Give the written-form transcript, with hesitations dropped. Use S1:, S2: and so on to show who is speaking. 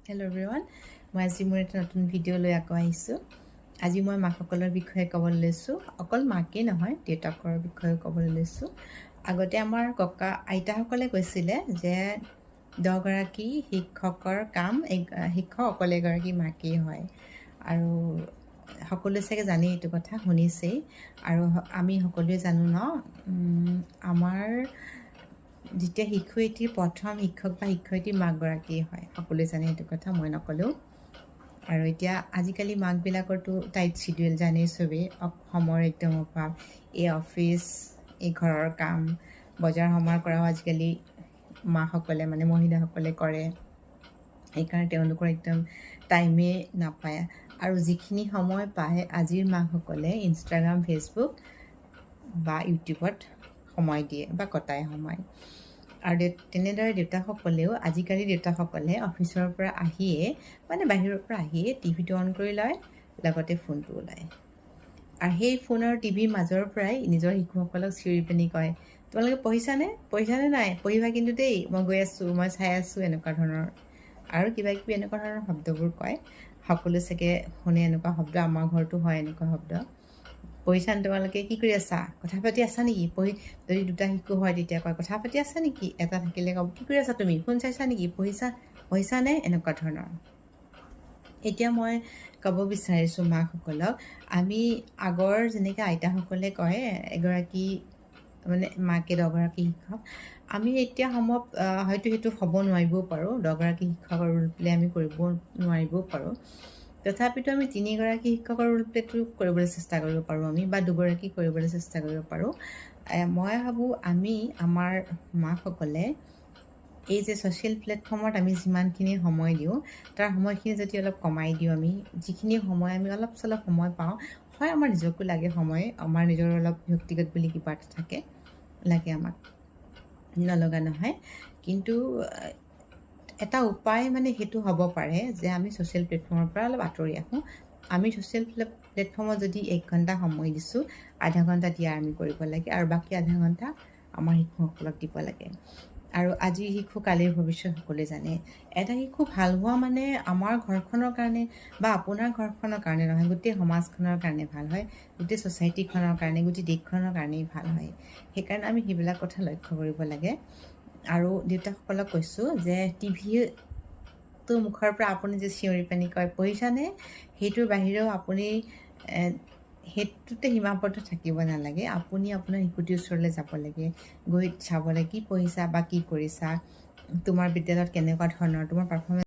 S1: Hello' everyone, মই আজি মোৰ এটা নতুন ভিডিঅ' লৈ আকৌ আহিছোঁ। আজি মই মাকসকলৰ বিষয়ে ক'বলৈ লৈছোঁ। অকল মাকেই নহয়, দেউতাকৰ বিষয়েও ক'বলৈ লৈছোঁ। আগতে আমাৰ ককা আইতাসকলে কৈছিলে যে 10গৰাকী শিক্ষকৰ কাম, শিক্ষক অকল এগৰাকী মাকেই হয়। আৰু সকলোৱে চাগে জানেই এইটো কথা, শুনিছেই। আৰু আমি সকলোৱে জানো ন, আমাৰ যেতিয়া শিশুয়িত্ৰীৰ প্ৰথম শিক্ষক বা শিক্ষয়িত্ৰী মাকগৰাকীয়ে হয়। সকলোৱে জানে এইটো কথা, মই নক'লেও। আৰু এতিয়া আজিকালি মাকবিলাকৰতো টাইট চিডিউল, জানেই চবেই, সময়ৰ একদম অভাৱ। এই অফিচ, এই ঘৰৰ কাম, বজাৰ সমাৰ কৰাও আজিকালি মাসকলে মানে মহিলাসকলে কৰে। সেইকাৰণে তেওঁলোকৰ একদম টাইমেই নাপায়। আৰু যিখিনি সময় পায় আজিৰ মাকসকলে ইনষ্টাগ্ৰাম, ফেচবুক বা ইউটিউবত সময় দিয়ে বা কটায় সময়। আৰু তেনেদৰে দেউতাসকলেও, আজিকালি দেউতাসকলে অফিচৰ পৰা আহিয়ে মানে বাহিৰৰ পৰা আহিয়ে টিভিটো অন কৰি লয়, লগতে ফোনটো ওলায়। আৰু সেই ফোন আৰু টিভিৰ মাজৰ পৰাই নিজৰ শিশুসকলক চিঞৰি পিনি কয়, তোমালোকে পঢ়িছানে নাই? পঢ়িবা কিন্তু দেই, মই গৈ আছোঁ, মই চাই আছোঁ, এনেকুৱা ধৰণৰ আৰু কিবা কিবি এনেকুৱা ধৰণৰ শব্দবোৰ কয়। সকলোৱে চাগে শুনে এনেকুৱা শব্দ, আমাৰ ঘৰতো হয় এনেকুৱা শব্দ। পঢ়িছানে তোমালোকে? কি কৰি আছা? কথা পাতি আছা নেকি? যদি দুটা শিশু হয় তেতিয়া কয়, কথা পাতি আছা নেকি? এটা থাকিলে ক'ব, কি কৰি আছা তুমি? ফোন চাইছা নেকি? পঢ়িছানে? এনেকুৱা ধৰণৰ। এতিয়া মই ক'ব বিচাৰিছোঁ মাকসকলক, আমি আগৰ যেনেকৈ আইতাসকলে কয় এগৰাকী মানে মাকে 10গৰাকী শিক্ষক, আমি এতিয়া হয়তো সেইটো হ'ব নোৱাৰিবও পাৰোঁ। 10গৰাকী শিক্ষকৰ ৰোল প্লে আমি কৰিব নোৱাৰিবও পাৰোঁ। তথাপিতো আমি 3গৰাকী শিক্ষকৰ ৰোল প্লেটো কৰিবলৈ চেষ্টা কৰিব পাৰোঁ আমি, বা 2গৰাকী কৰিবলৈ চেষ্টা কৰিব পাৰোঁ। মই ভাবোঁ আমি আমাৰ মাকসকলে এই যে ছ'চিয়েল প্লেটফৰ্মত আমি যিমানখিনি সময় দিওঁ, তাৰ সময়খিনি যদি অলপ কমাই দিওঁ, আমি যিখিনি সময় আমি অলপ চলপ সময় পাওঁ, হয় আমাৰ নিজকো লাগে সময়, আমাৰ নিজৰ অলপ ব্যক্তিগত বুলি কিবা এটা থাকে, লাগে আমাক, নলগা নহয়। কিন্তু এটা উপায় মানে সেইটো হ'ব পাৰে যে আমি ছ'চিয়েল প্লেটফৰ্মৰ পৰা অলপ আঁতৰি আহোঁ। আমি ছ'চিয়েল প্লেটফৰ্মত যদি 1 ঘণ্টা সময় দিছোঁ, আধা ঘণ্টা দিয়া আমি কৰিব লাগে, আৰু বাকী আধা ঘণ্টা আমাৰ শিশুসকলক দিব লাগে। আৰু আজিৰ শিশু কালিৰ ভৱিষ্যত সকলোৱে জানে। এটা শিশু ভাল হোৱা মানে আমাৰ ঘৰখনৰ কাৰণে বা আপোনাৰ ঘৰখনৰ কাৰণে নহয়, গোটেই সমাজখনৰ কাৰণে ভাল হয়, গোটেই ছ'চাইটিখনৰ কাৰণে, গোটেই দেশখনৰ কাৰণেই ভাল হয়। সেইকাৰণে আমি সেইবিলাক কথা লক্ষ্য কৰিব লাগে। আৰু দেউতাসকলক কৈছোঁ যে টিভিটো মুখৰ পৰা আপুনি যে চিঞৰি পানি কয় পঢ়িছানে, সেইটোৰ বাহিৰেও আপুনি সেইটোতে সীমাবদ্ধ থাকিব নালাগে। আপুনি আপোনাৰ শিশুটিৰ ওচৰলৈ যাব লাগে, গৈ চাব লাগে কি পঢ়িছা বা কি কৰিছা, তোমাৰ বিদ্যালয়ত কেনেকুৱা ধৰণৰ, তোমাৰ পাৰফৰ্মেঞ্চ